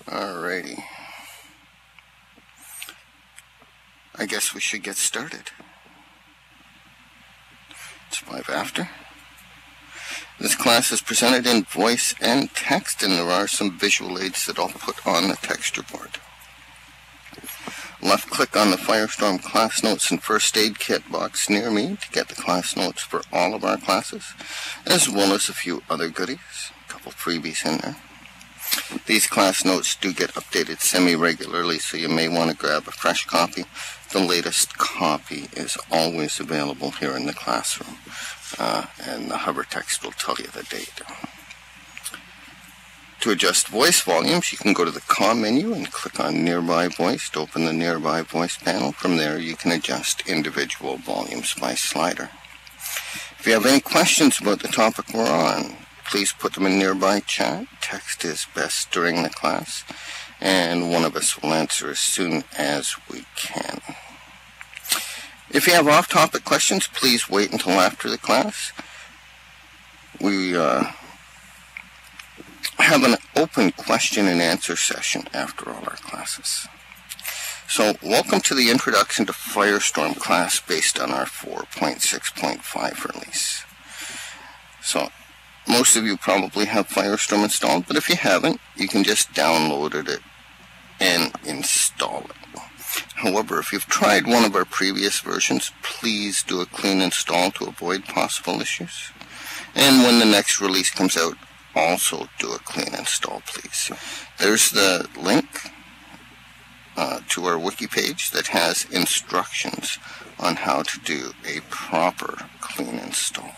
Alrighty. I guess we should get started. It's 5 after. This class is presented in voice and text, and there are some visual aids that I'll put on the texture board. Left click on the Firestorm class notes and first aid kit box near me to get the class notes for all of our classes, as well as a few other goodies, a couple freebies in there. These class notes do get updated semi-regularly, so you may want to grab a fresh copy. The latest copy is always available here in the classroom, and the hover text will tell you the date. To adjust voice volumes, you can go to the COM menu and click on Nearby Voice to open the Nearby Voice panel. From there, you can adjust individual volumes by slider. If you have any questions about the topic we're on, please put them in Nearby Chat. Text is best during the class, and one of us will answer as soon as we can. If you have off-topic questions, please wait until after the class. We have an open question and answer session after all our classes. So, welcome to the Introduction to Firestorm class based on our 4.6.5 release. So, most of you probably have Firestorm installed, but if you haven't, you can just download it and install it. However, if you've tried one of our previous versions, please do a clean install to avoid possible issues. And when the next release comes out, also do a clean install, please. There's the link to our wiki page that has instructions on how to do a proper clean install.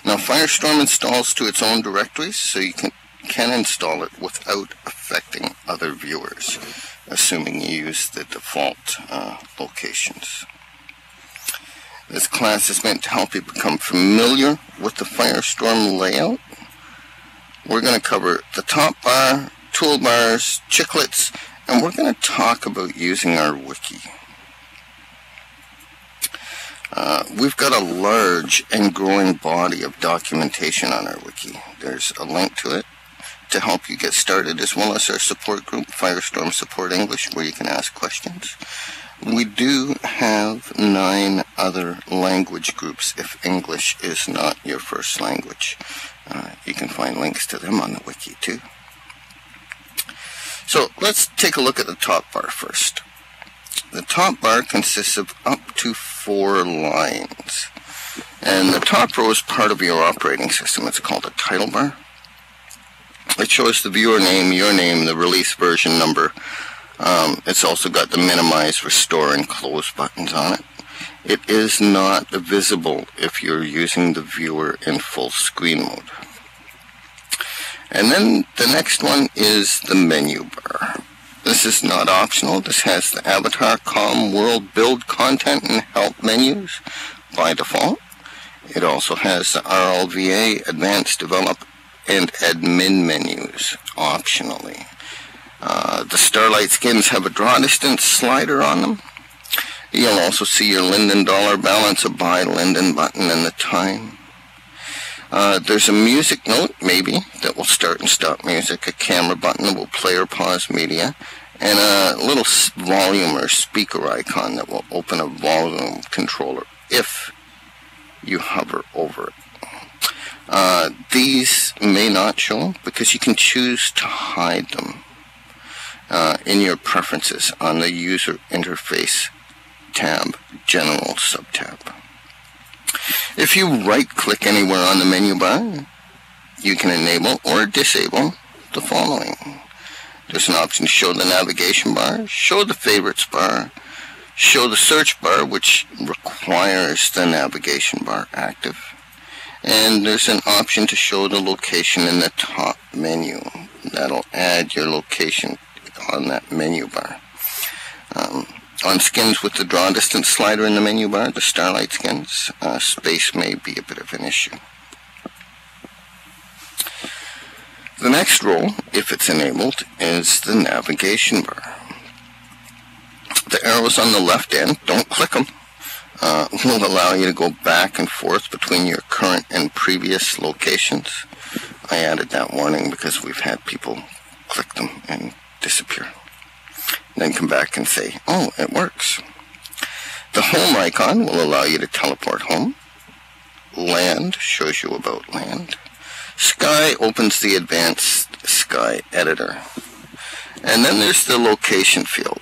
Now, Firestorm installs to its own directories, so you can install it without affecting other viewers, assuming you use the default locations. This class is meant to help you become familiar with the Firestorm layout. We're going to cover the top bar, toolbars, chiclets, and we're going to talk about using our wiki. We've got a large and growing body of documentation on our wiki. There's a link to it to help you get started, as well as our support group, Firestorm Support English, where you can ask questions. We do have 9 other language groups if English is not your first language. You can find links to them on the wiki too. So let's take a look at the top bar first. The top bar consists of up to 4 lines. And the top row is part of your operating system. It's called a title bar. It shows the viewer name, your name, the release version number. It's also got the minimize, restore, and close buttons on it. It is not visible if you're using the viewer in full screen mode. And then the next one is the menu bar. This is not optional. This has the avatar, com, world, build, content, and help menus by default. It also has the RLVA, advanced, develop, and admin menus optionally. The Starlight skins have a draw distance slider on them. You'll also see your Linden dollar balance, a buy Linden button, and the time. There's a music note, maybe, that will start and stop music, a camera button that will play or pause media, and a little volume or speaker icon that will open a volume controller if you hover over it. These may not show because you can choose to hide them in your preferences on the user interface tab, general subtab. If you right click anywhere on the menu bar, you can enable or disable the following. There's an option to show the navigation bar, show the favorites bar, show the search bar, which requires the navigation bar active. And there's an option to show the location in the top menu. That'll add your location on that menu bar. On skins with the draw distance slider in the menu bar, the Starlight skins, space may be a bit of an issue. The next row, if it's enabled, is the navigation bar. The arrows on the left end, don't click them, will allow you to go back and forth between your current and previous locations. I added that warning because we've had people click them and disappear. Then come back and say, oh, it works. The home icon will allow you to teleport home. Land shows you about land. Sky opens the advanced sky editor. And then there's the location field.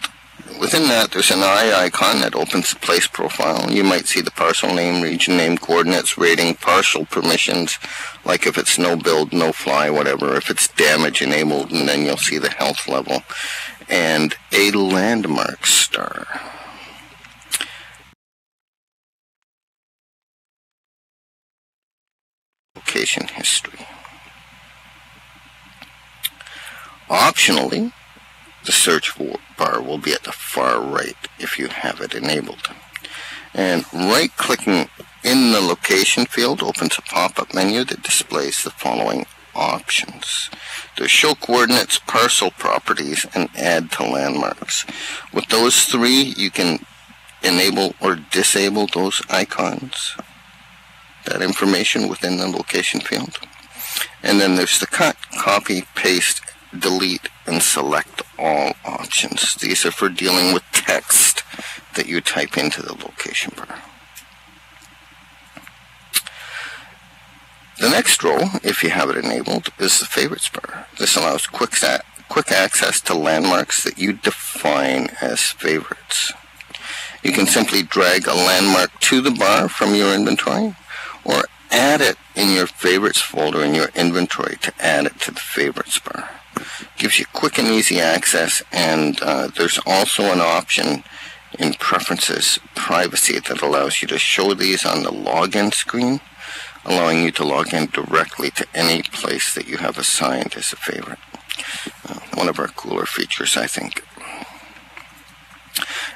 Within that, there's an eye icon that opens the place profile. You might see the parcel name, region name, coordinates, rating, partial permissions, like if it's no build, no fly, whatever. If it's damage enabled, and then you'll see the health level. And a landmark star. Location history. Optionally, the search bar will be at the far right if you have it enabled. And right-clicking in the location field opens a pop-up menu that displays the following options. There's show coordinates, parcel properties, and add to landmarks. With those three, you can enable or disable those icons, that information within the location field. And then there's the cut, copy, paste, delete, and select all options. These are for dealing with text that you type into the location bar. The next row, if you have it enabled, is the favorites bar. This allows quick access to landmarks that you define as favorites. You can simply drag a landmark to the bar from your inventory, or add it in your favorites folder in your inventory to add it to the favorites bar. Gives you quick and easy access, and there's also an option in preferences privacy that allows you to show these on the login screen, allowing you to log in directly to any place that you have assigned as a favorite. One of our cooler features, I think.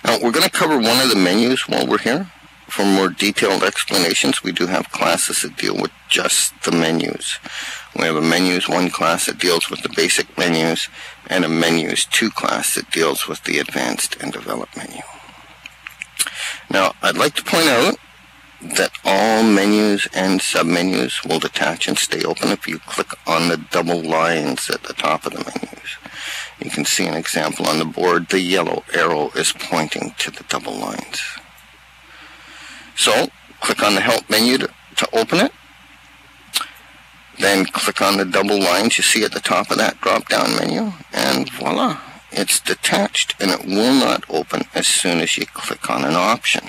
Now, we're going to cover one of the menus while we're here. For more detailed explanations, we do have classes that deal with just the menus. We have a Menus 1 class that deals with the basic menus, and a Menus 2 class that deals with the advanced and developed menu. Now, I'd like to point out that all menus and submenus will detach and stay open if you click on the double lines at the top of the menus. You can see an example on the board. The yellow arrow is pointing to the double lines. So, click on the Help menu to open it. Then click on the double lines you see at the top of that drop-down menu, and voila, it's detached, and it will not open as soon as you click on an option.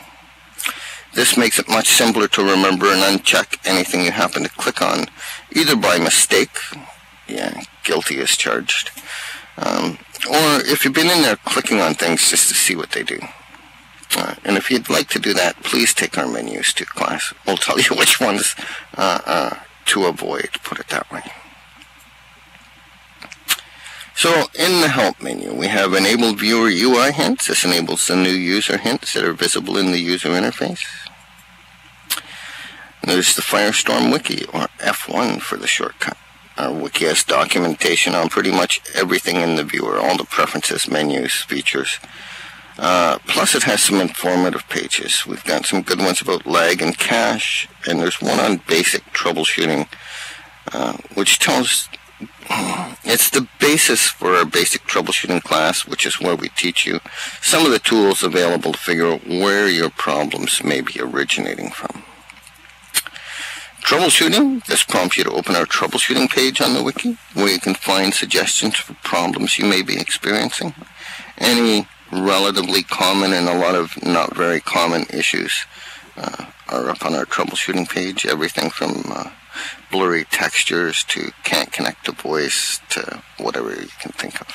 This makes it much simpler to remember and uncheck anything you happen to click on, either by mistake, yeah, guilty as charged, or if you've been in there clicking on things just to see what they do. And if you'd like to do that, please take our Menus 2 class. We'll tell you which ones to avoid, put it that way. So in the Help menu, we have Enable Viewer UI Hints. This enables the new user hints that are visible in the user interface. There's the Firestorm Wiki, or F1 for the shortcut. Our wiki has documentation on pretty much everything in the viewer, all the preferences, menus, features. Plus it has some informative pages. We've got some good ones about lag and cache, and there's one on basic troubleshooting, which tells, it's the basis for our basic troubleshooting class, which is where we teach you some of the tools available to figure out where your problems may be originating from. Troubleshooting, this prompts you to open our troubleshooting page on the wiki, where you can find suggestions for problems you may be experiencing. Any relatively common and a lot of not very common issues are up on our troubleshooting page. Everything from blurry textures to can't connect to voice to whatever you can think of.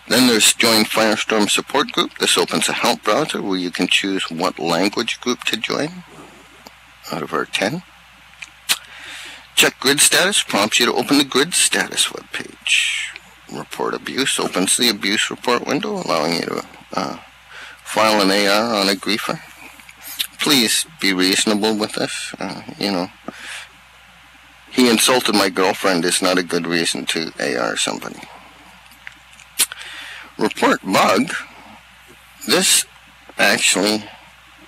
Then there's Join Firestorm Support Group. This opens a help browser where you can choose what language group to join out of our 10. Check Grid Status prompts you to open the Grid Status webpage. Report Abuse opens the Abuse Report window, allowing you to file an AR on a griefer. Please be reasonable with this. He insulted my girlfriend is not a good reason to AR somebody. Report Bug. This actually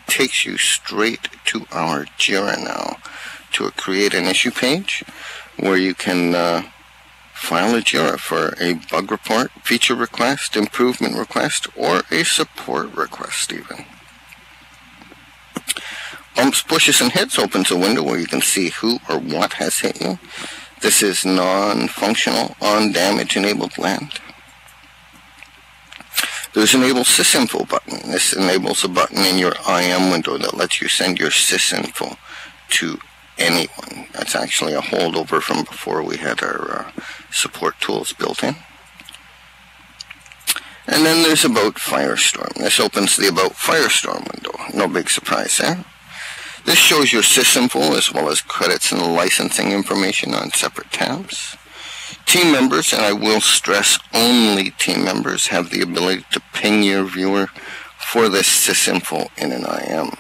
takes you straight to our Jira now to create an issue page where you can File a JIRA for a bug report, feature request, improvement request, or a support request even. Bumps, pushes, and hits opens a window where you can see who or what has hit you. This is non-functional, on-damage-enabled land. There's Enable SysInfo button. This enables a button in your IM window that lets you send your SysInfo to anyone. That's actually a holdover from before we had our support tools built in. And then there's About Firestorm. This opens the About Firestorm window. No big surprise there. This shows your SysInfo as well as credits and licensing information on separate tabs. Team members, and I will stress only team members, have the ability to ping your viewer for this SysInfo in an IM.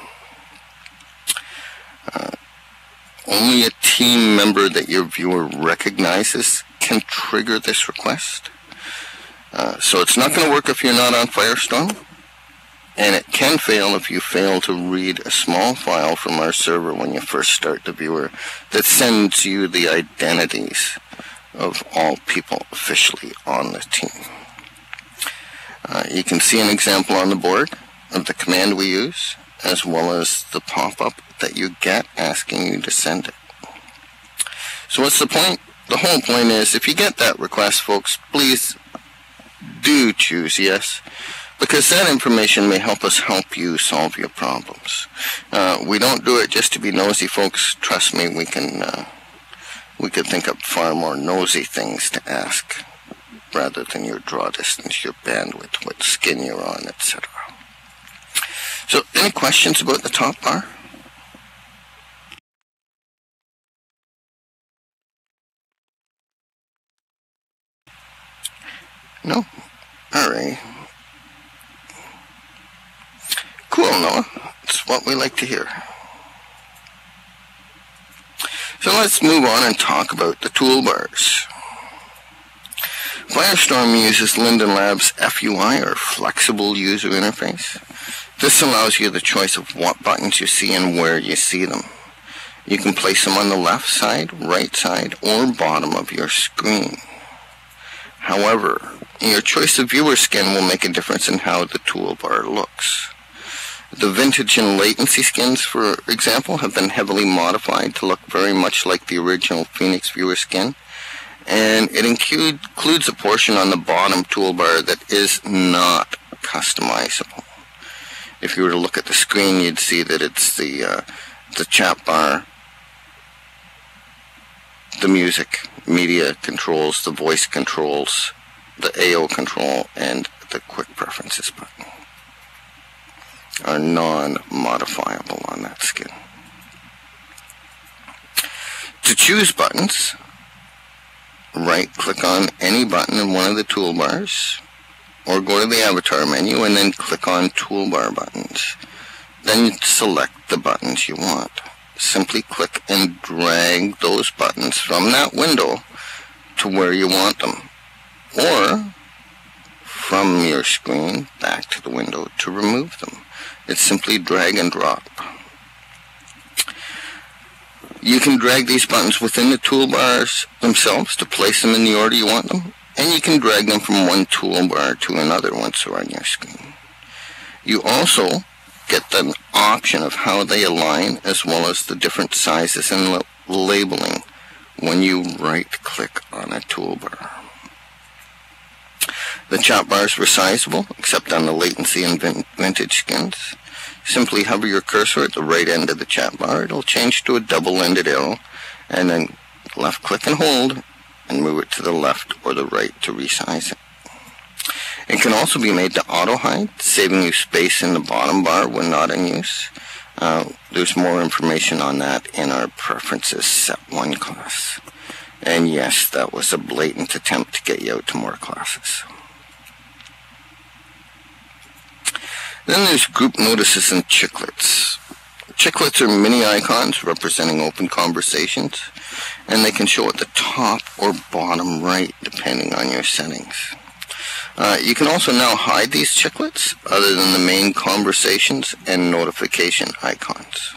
Only a team member that your viewer recognizes can trigger this request. So it's not going to work if you're not on Firestorm. And it can fail if you fail to read a small file from our server when you first start the viewer that sends you the identities of all people officially on the team. You can see an example on the board of the command we use, as well as the pop-up that you get asking you to send it. So what's the point? The whole point is, if you get that request, folks, please do choose yes, because that information may help us help you solve your problems. We don't do it just to be nosy, folks. Trust me, we could think up far more nosy things to ask, rather than your draw distance, your bandwidth, what skin you're on, etc. So, any questions about the top bar? No? Alright. Cool, Noah. It's what we like to hear. So let's move on and talk about the toolbars. Firestorm uses Linden Labs FUI, or Flexible User Interface. This allows you the choice of what buttons you see and where you see them. You can place them on the left side, right side, or bottom of your screen. However, your choice of viewer skin will make a difference in how the toolbar looks. The vintage and latency skins, for example, have been heavily modified to look very much like the original Phoenix viewer skin, and it includes a portion on the bottom toolbar that is not customizable. If you were to look at the screen, you'd see that it's the chat bar, the music, media controls, the voice controls, the AO control, and the quick preferences button are non-modifiable on that skin. To choose buttons, right-click on any button in one of the toolbars, or go to the avatar menu and then click on toolbar buttons. Then select the buttons you want. Simply click and drag those buttons from that window to where you want them, or from your screen back to the window to remove them. It's simply drag and drop. You can drag these buttons within the toolbars themselves to place them in the order you want them, and you can drag them from one toolbar to another once they're on your screen. You also get the option of how they align, as well as the different sizes and labeling when you right-click on a toolbar. The chat bars are resizable, except on the latency and vintage skins. Simply hover your cursor at the right end of the chat bar. It'll change to a double-ended arrow, and then left-click and hold, and move it to the left or the right to resize it. It can also be made to auto-hide, saving you space in the bottom bar when not in use. There's more information on that in our Preferences Set 1 class. And yes, that was a blatant attempt to get you out to more classes. Then there's group notices and chiclets. Chiclets are mini icons representing open conversations, and they can show at the top or bottom right depending on your settings. You can also now hide these chiclets other than the main conversations and notification icons.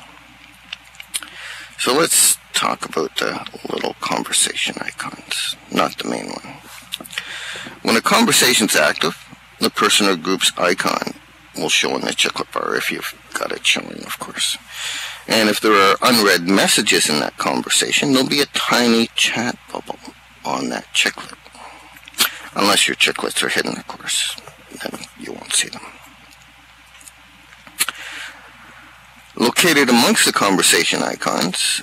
So let's talk about the little conversation icons. not the main one. When a conversation's active, the person or group's icon will show in the chiclet bar, if you've got it showing, of course. And if there are unread messages in that conversation, there'll be a tiny chat bubble on that chiclet. Unless your chiclets are hidden, of course, then you won't see them. Located amongst the conversation icons,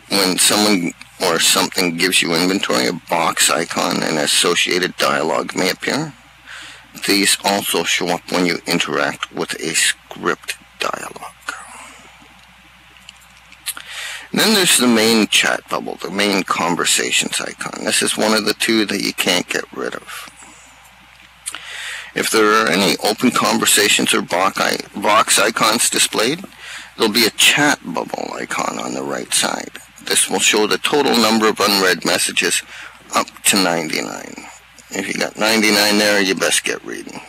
when someone or something gives you inventory, a box icon and associated dialogue may appear. These also show up when you interact with a script dialogue. And then there's the main chat bubble, the main conversations icon. This is one of the two that you can't get rid of. If there are any open conversations or box icons displayed, there'll be a chat bubble icon on the right side. This will show the total number of unread messages up to 99. If you got 99 there, you best get reading.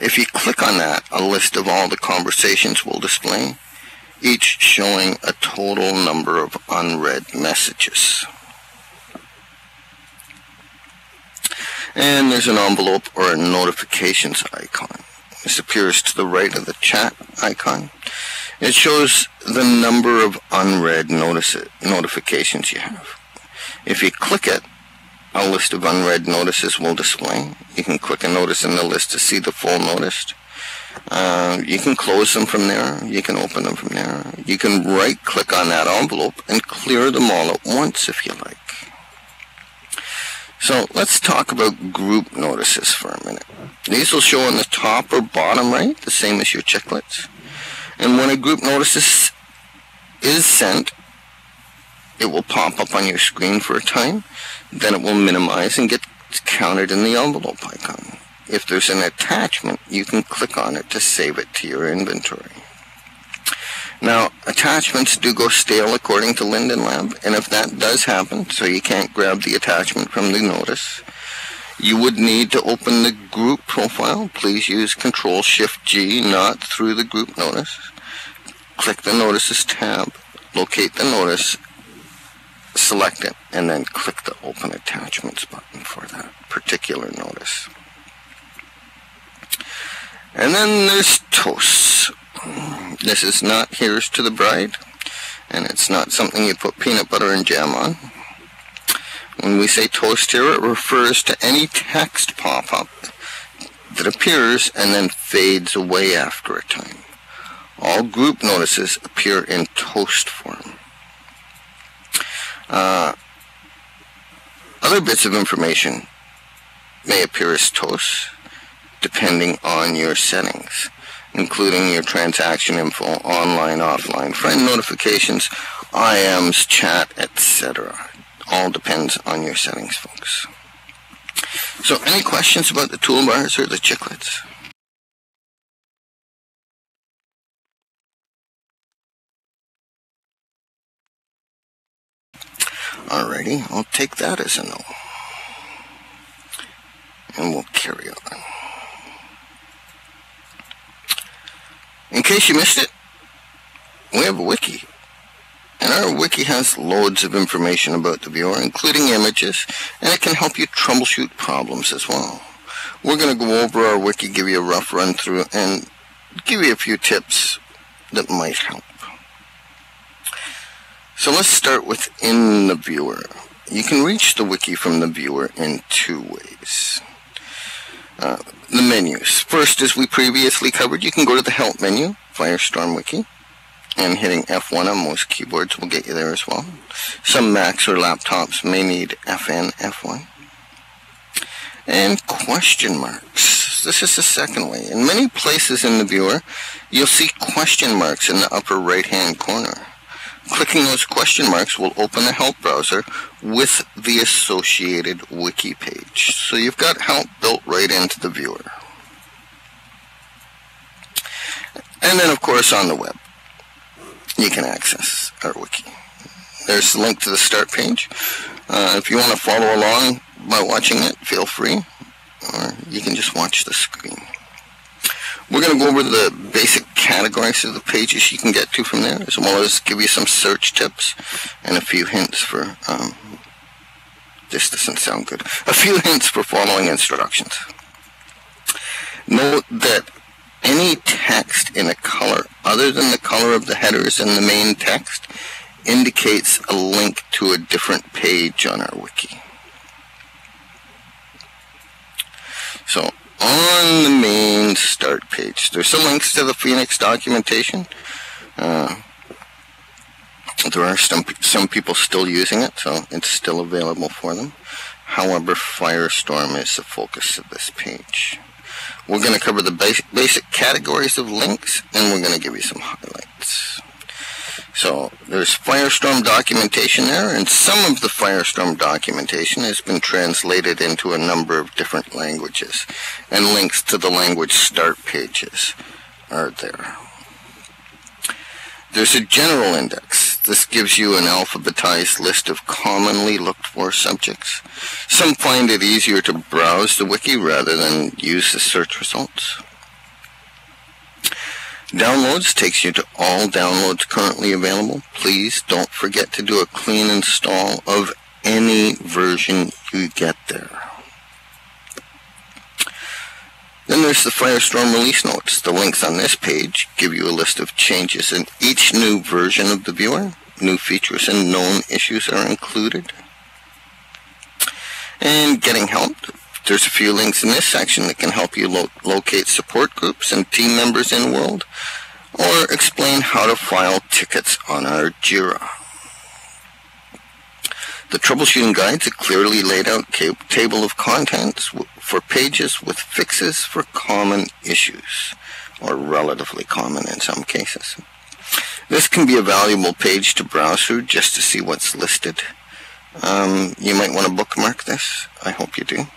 If you click on that, a list of all the conversations will display, each showing a total number of unread messages. And there's an envelope or a notifications icon. This appears to the right of the chat icon. It shows the number of unread notifications you have. If you click it, a list of unread notices will display. You can click a notice in the list to see the full notice. You can close them from there. You can open them from there. You can right-click on that envelope and clear them all at once if you like. So let's talk about group notices for a minute. These will show on the top or bottom right, the same as your chiclets. And when a group notice is sent, it will pop up on your screen for a time. Then it will minimize and get counted in the envelope icon. If there's an attachment, you can click on it to save it to your inventory. Now, attachments do go stale according to Linden Lab, and if that does happen, so you can't grab the attachment from the notice, you would need to open the group profile. Please use Control-Shift-G, not through the group notice. Click the Notices tab, locate the notice, select it, and then click the Open Attachments button for that particular notice. And then there's toasts. This is not Here's to the Bride, and it's not something you put peanut butter and jam on. When we say toast here, it refers to any text pop-up that appears and then fades away after a time. All group notices appear in toast form. Other bits of information may appear as toasts depending on your settings, including your transaction info, online, offline, friend notifications, IMs, chat, etc. All depends on your settings, folks. So, any questions about the toolbars or the chiclets? Alrighty, I'll take that as a no. And we'll carry on. In case you missed it, we have a wiki. And our wiki has loads of information about the viewer, including images, and it can help you troubleshoot problems as well. We're going to go over our wiki, give you a rough run through, and give you a few tips that might help. So let's start with in the viewer. You can reach the wiki from the viewer in two ways. The menus. First, as we previously covered, you can go to the Help menu, Firestorm Wiki, and hitting F1 on most keyboards will get you there as well. Some Macs or laptops may need FN, F1. And question marks. This is the second way. In many places in the viewer, you'll see question marks in the upper right-hand corner. Clicking those question marks will open the Help browser with the associated wiki page. So you've got Help built right into the viewer. And then, of course, on the web, you can access our wiki. There's a link to the start page. If you want to follow along by watching it, feel free, or you can just watch the screen. We're going to go over the basic categories of the pages you can get to from there, as well as give you some search tips and a few hints for this doesn't sound good. A few hints for following instructions. Note that any text in a color other than the color of the headers and the main text indicates a link to a different page on our wiki. So on the main start page, there's some links to the Phoenix documentation. There are some people still using it, so it's still available for them. However, Firestorm is the focus of this page. We're going to cover the basic categories of links, and we're going to give you some highlights. So there's Firestorm documentation there, and some of the Firestorm documentation has been translated into a number of different languages, and links to the language start pages are there. There's a general index. This gives you an alphabetized list of commonly looked for subjects. Some find it easier to browse the wiki rather than use the search results. Downloads takes you to all downloads currently available. Please don't forget to do a clean install of any version you get there. Then there's the Firestorm release notes. The links on this page give you a list of changes in each new version of the viewer. New features and known issues are included. And getting help. There's a few links in this section that can help you locate support groups and team members in World, or explain how to file tickets on our Jira. The troubleshooting guide's a clearly laid out table of contents for pages with fixes for common issues, or relatively common in some cases. This can be a valuable page to browse through just to see what's listed. You might want to bookmark this. I hope you do.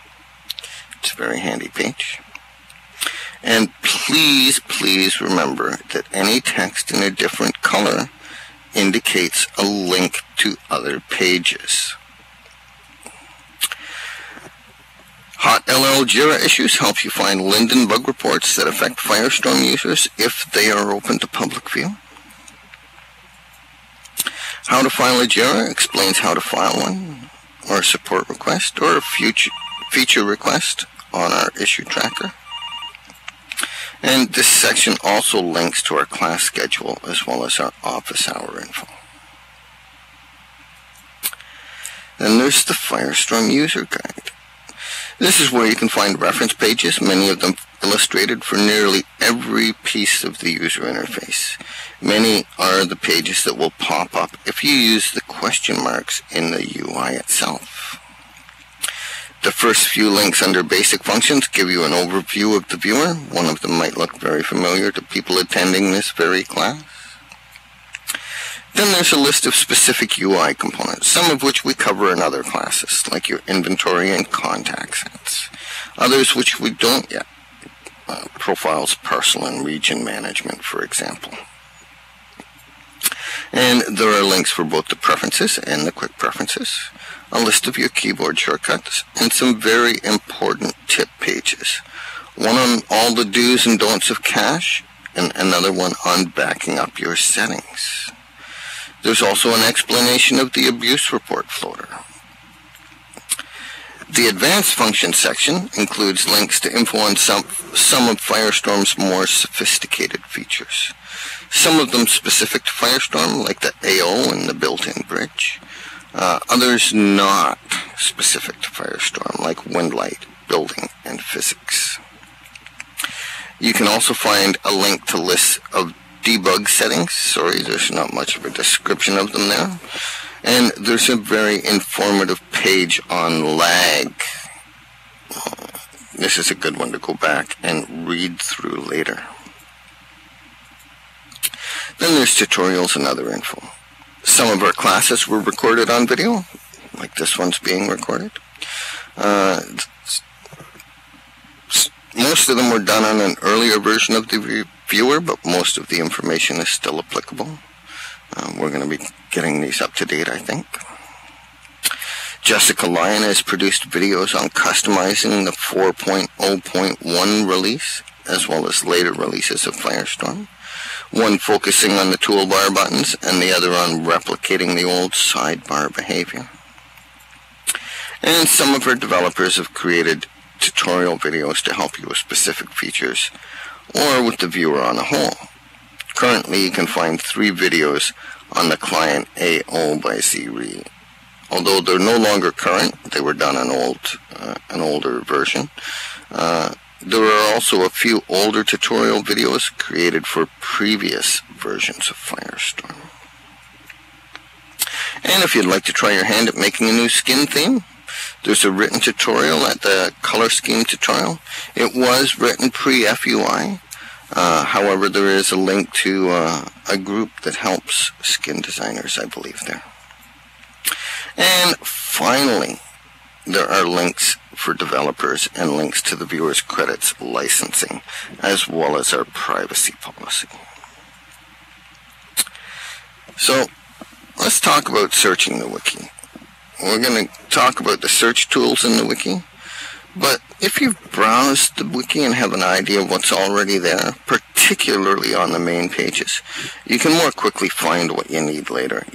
It's a very handy page. And please remember that any text in a different color indicates a link to other pages. Hot LL Jira issues help you find Linden bug reports that affect Firestorm users if they are open to public view. How to file a Jira explains how to file one, or a support request, or a feature request on our issue tracker. And this section also links to our class schedule as well as our office hour info. Then there's the Firestorm user guide. This is where you can find reference pages, many of them illustrated for nearly every piece of the user interface. Many are the pages that will pop up if you use the question marks in the UI itself. The first few links under basic functions give you an overview of the viewer. One of them might look very familiar to people attending this very class. Then there's a list of specific UI components, some of which we cover in other classes, like your inventory and contact sets. Others which we don't yet. Profiles, parcel, and region management, for example. And there are links for both the preferences and the quick preferences, a list of your keyboard shortcuts, and some very important tip pages. One on all the do's and don'ts of cache, and another one on backing up your settings. There's also an explanation of the abuse report floater. The advanced function section includes links to info on some of Firestorm's more sophisticated features. Some of them specific to Firestorm, like the AO and the built-in bridge. Others not specific to Firestorm, like wind light, building, and physics. You can also find a link to lists of debug settings. Sorry, there's not much of a description of them there. And there's a very informative page on lag. This is a good one to go back and read through later. Then there's tutorials and other info. Some of our classes were recorded on video, like this one's being recorded. Most of them were done on an earlier version of the viewer, but most of the information is still applicable. We're going to be getting these up to date, I think. Jessica Lyon has produced videos on customizing the 4.0.1 release, as well as later releases of Firestorm. One focusing on the toolbar buttons, and the other on replicating the old sidebar behavior. And some of our developers have created tutorial videos to help you with specific features or with the viewer on a whole. Currently, you can find 3 videos on the client AO by ZRE. Although they're no longer current, they were done on an older version. There are also a few older tutorial videos created for previous versions of Firestorm. And if you'd like to try your hand at making a new skin theme, there's a written tutorial at the color scheme tutorial. It was written pre-FUI. However, there is a link to a group that helps skin designers, I believe, there. And finally, there are links for developers and links to the viewer's credits licensing, as well as our privacy policy. So, let's talk about searching the wiki. We're going to talk about the search tools in the wiki, but if you've browsed the wiki and have an idea of what's already there, particularly on the main pages, you can more quickly find what you need later.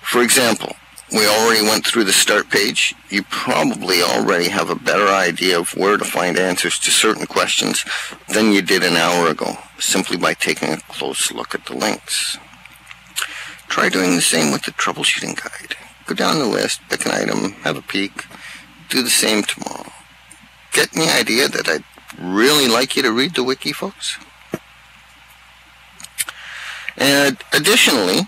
For example, we already went through the start page. You probably already have a better idea of where to find answers to certain questions than you did an hour ago, simply by taking a close look at the links. Try doing the same with the troubleshooting guide. Go down the list, pick an item, have a peek, do the same tomorrow. Get any idea that I'd really like you to read the wiki, folks? And additionally,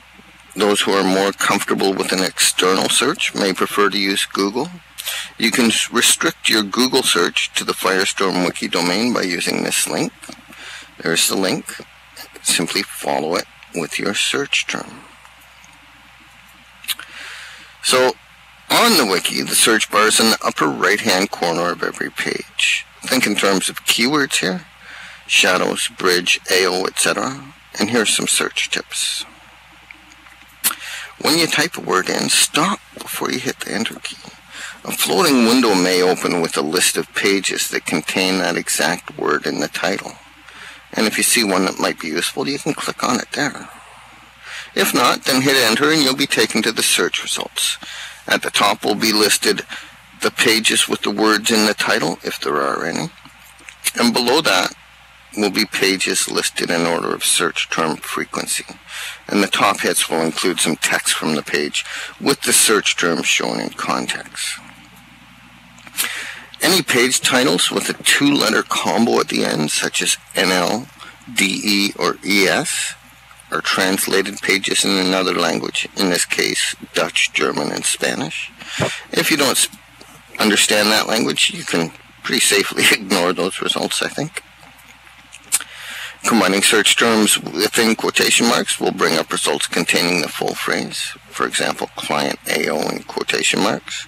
those who are more comfortable with an external search may prefer to use Google. You can restrict your Google search to the Firestorm Wiki domain by using this link. There's the link. Simply follow it with your search term. So, on the wiki, the search bar is in the upper right-hand corner of every page. Think in terms of keywords here: shadows, bridge, AO, etc. And here's some search tips. When you type a word in, stop before you hit the enter key. A floating window may open with a list of pages that contain that exact word in the title. And if you see one that might be useful, you can click on it there. If not, then hit enter and you'll be taken to the search results. At the top will be listed the pages with the words in the title, if there are any. And below that will be pages listed in order of search term frequency. And the top hits will include some text from the page with the search term shown in context. Any page titles with a 2-letter combo at the end, such as NL, DE, or ES, are translated pages in another language, in this case Dutch, German, and Spanish. If you don't understand that language, you can pretty safely ignore those results, I think. Combining search terms within quotation marks will bring up results containing the full phrase. For example, client AO in quotation marks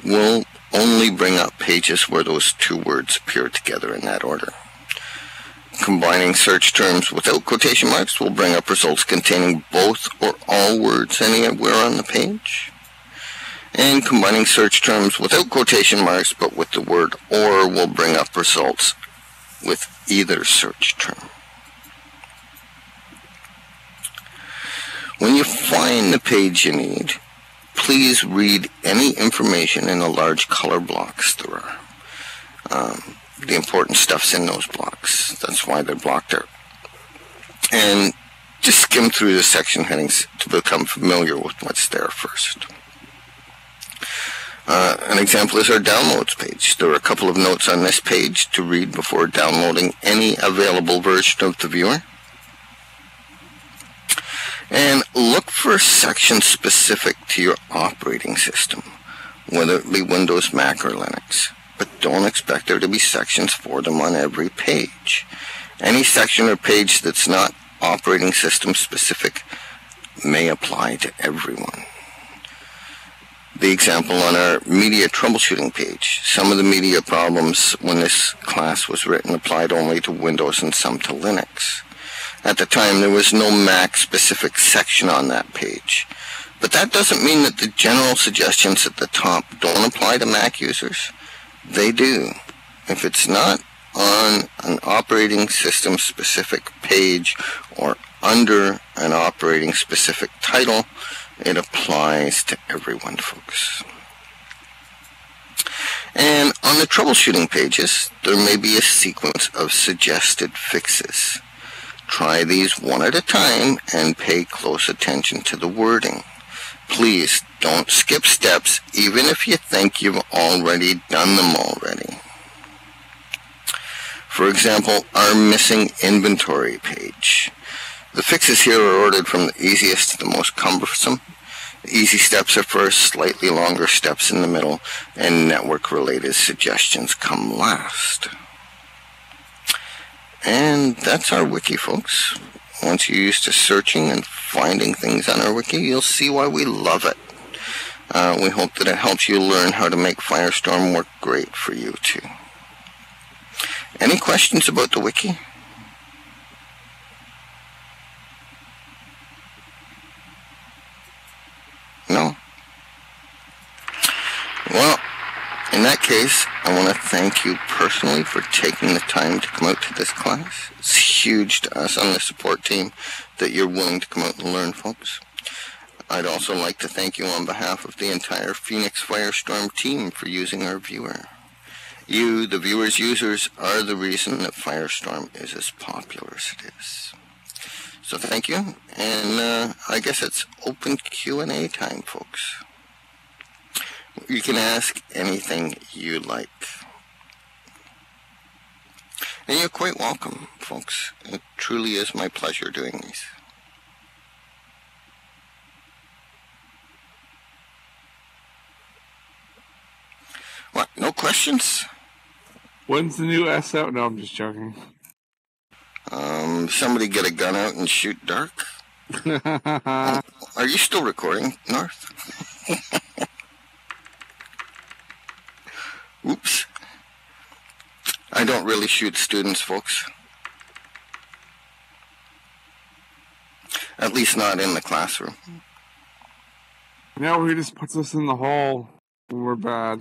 will only bring up pages where those 2 words appear together in that order. Combining search terms without quotation marks will bring up results containing both or all words anywhere on the page. And combining search terms without quotation marks but with the word or will bring up results with either search term. When you find the page you need, please read any information in the large color blocks there are. The important stuff's in those blocks. That's why they're blocked out. And just skim through the section headings to become familiar with what's there first. An example is our downloads page. There are a couple of notes on this page to read before downloading any available version of the viewer. And look for sections specific to your operating system, whether it be Windows, Mac, or Linux. But don't expect there to be sections for them on every page. Any section or page that's not operating system specific may apply to everyone. The example on our media troubleshooting page. Some of the media problems when this class was written applied only to Windows and some to Linux. At the time, there was no Mac specific section on that page. But that doesn't mean that the general suggestions at the top don't apply to Mac users. They do. If it's not on an operating system specific page or under an operating specific title, it applies to everyone, folks. And on the troubleshooting pages, there may be a sequence of suggested fixes. Try these one at a time and pay close attention to the wording. Please don't skip steps, even if you think you've already done them already. For example, our missing inventory page. The fixes here are ordered from the easiest to the most cumbersome. Easy steps are first, slightly longer steps in the middle, and network-related suggestions come last. And that's our wiki, folks. Once you're used to searching and finding things on our wiki, you'll see why we love it. We hope that it helps you learn how to make Firestorm work great for you, too. Any questions about the wiki? No? Well, in that case, I want to thank you personally for taking the time to come out to this class. It's huge to us on the support team that you're willing to come out and learn, folks. I'd also like to thank you on behalf of the entire Phoenix Firestorm team for using our viewer. You, the viewers' users, are the reason that Firestorm is as popular as it is. So thank you, and I guess it's open Q&A time, folks. You can ask anything you like. And you're quite welcome, folks. It truly is my pleasure doing these. What, no questions? When's the new S out? No, I'm just joking. Somebody get a gun out and shoot dark? Oh, are you still recording, North? Oops. I don't really shoot students, folks. At least not in the classroom. No, he just puts us in the hole when we're bad.